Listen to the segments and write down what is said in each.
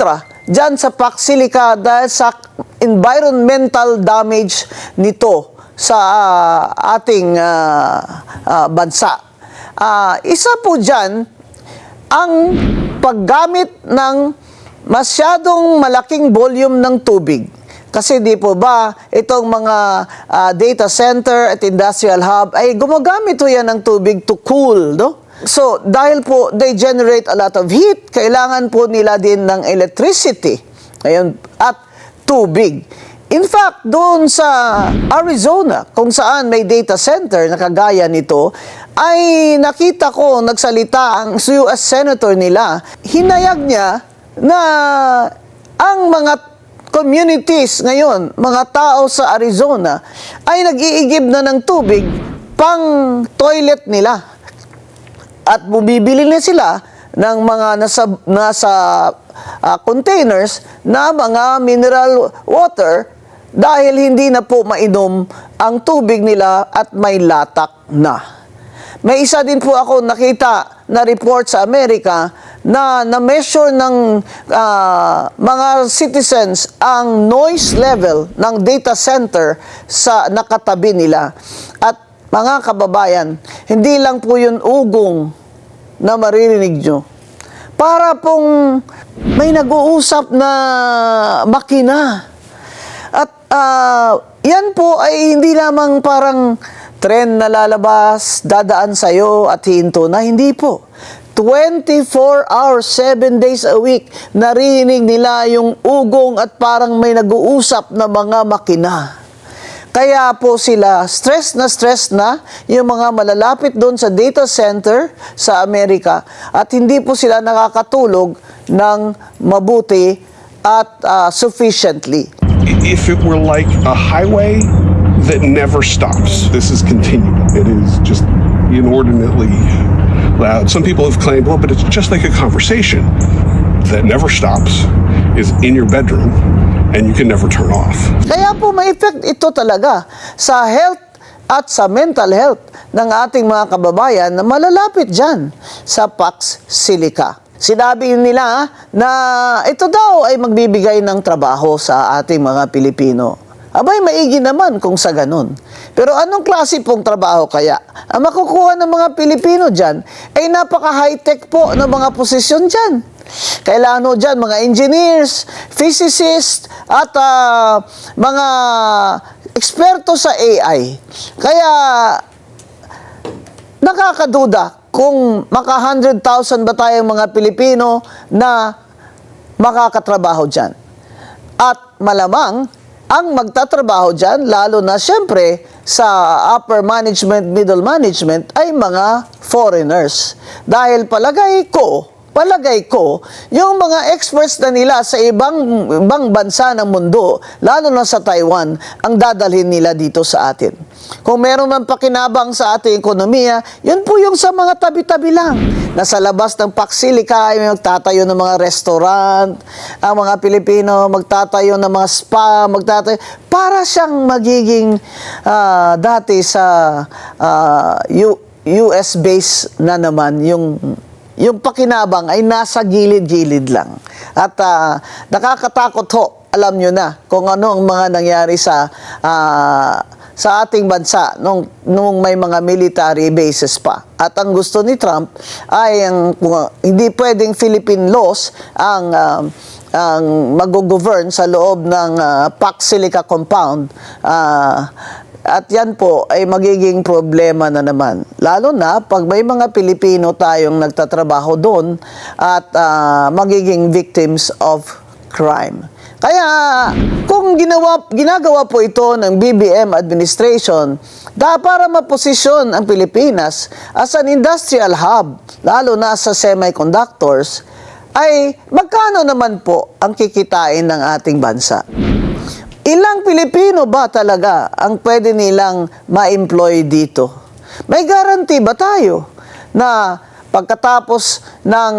kontra dyan sa Pax Silica dahil sa environmental damage nito sa ating bansa. Isa po dyan ang paggamit ng masyadong malaking volume ng tubig. Kasi di po ba itong mga data center at industrial hub ay gumagamit po yan ng tubig to cool, no? So, dahil po they generate a lot of heat, kailangan po nila din ng electricity. Ayun, at tubig. In fact, doon sa Arizona, kung saan may data center na kagaya nito, ay nakita ko nagsalita ang US Senator nila, hinayag niya na ang mga communities ngayon, mga tao sa Arizona, ay nag-iigib na ng tubig pang toilet nila. At bumibili na sila ng mga nasa containers na mga mineral water dahil hindi na po mainom ang tubig nila at may latak na. May isa din po ako nakita na report sa Amerika na na-measure ng mga citizens ang noise level ng data center sa nakatabi nila. At mga kababayan, hindi lang po yun ugong na maririnig nyo. Para pong may nag-uusap na makina. At yan po ay hindi lamang parang tren na lalabas, dadaan sa'yo at hinto na. Hindi po. 24 hours, 7 days a week, narinig nila yung ugong at parang may nag-uusap na mga makina. Kaya po sila stress na yung mga malalapit doon sa data center sa Amerika at hindi po sila nakakatulog ng mabuti at sufficiently. If it were like a highway that never stops, this is continual. It is just inordinately loud. Some people have claimed, well, but it's just like a conversation that never stops, is in your bedroom, and you can never turn off. Kaya po may effect ito talaga sa health at sa mental health ng ating mga kababayan na malalapit dyan sa Pax Silica. Sinabi nila na ito daw ay magbibigay ng trabaho sa ating mga Pilipino. Abay, maigi naman kung sa ganun. Pero anong klase pong trabaho kaya? Ang makukuha ng mga Pilipino dyan ay napaka-high-tech po ng mga posisyon dyan. Kailangan ho dyan mga engineers, physicists, at mga eksperto sa AI. Kaya nakakaduda kung maka 100,000 ba tayong mga Pilipino na makakatrabaho dyan. At malamang ang magtatrabaho dyan, lalo na siyempre sa upper management, middle management, ay mga foreigners. Dahil palagay ko, yung mga experts na nila sa ibang bansa ng mundo, lalo na sa Taiwan, ang dadalhin nila dito sa atin. Kung meron man pakinabang sa ating ekonomiya, yun po yung sa mga tabi-tabi lang. Nasa labas ng Pax Silica, ay magtatayo ng mga restaurant, ang mga Pilipino magtatayo ng mga spa, para siyang magiging dati sa US base na naman yung pakinabang ay nasa gilid-gilid lang. At nakakatakot ho, alam nyo na kung ano ang mga nangyari sa ating bansa nung may mga military bases pa. At ang gusto ni Trump ay hindi pwedeng Philippine laws ang mag-govern sa loob ng Pax Silica compound. At yan po ay magiging problema na naman. Lalo na pag may mga Pilipino tayong nagtatrabaho doon at magiging victims of crime. Kaya kung ginagawa po ito ng BBM administration, para maposisyon ang Pilipinas as an industrial hub, lalo na sa semiconductors, ay magkano naman po ang kikitain ng ating bansa? Ilang Pilipino ba talaga ang pwede nilang ma-employ dito? May guarantee ba tayo na pagkatapos ng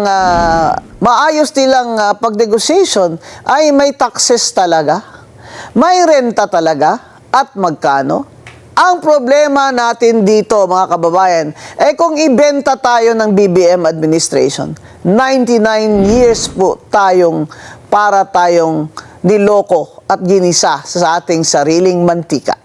maayos nilang pag-negotiation ay may taxes talaga? May renta talaga? At magkano? Ang problema natin dito, mga kababayan, kung ibenta tayo ng BBM administration, 99 years po para tayong niloko at ginisa sa ating sariling mantika.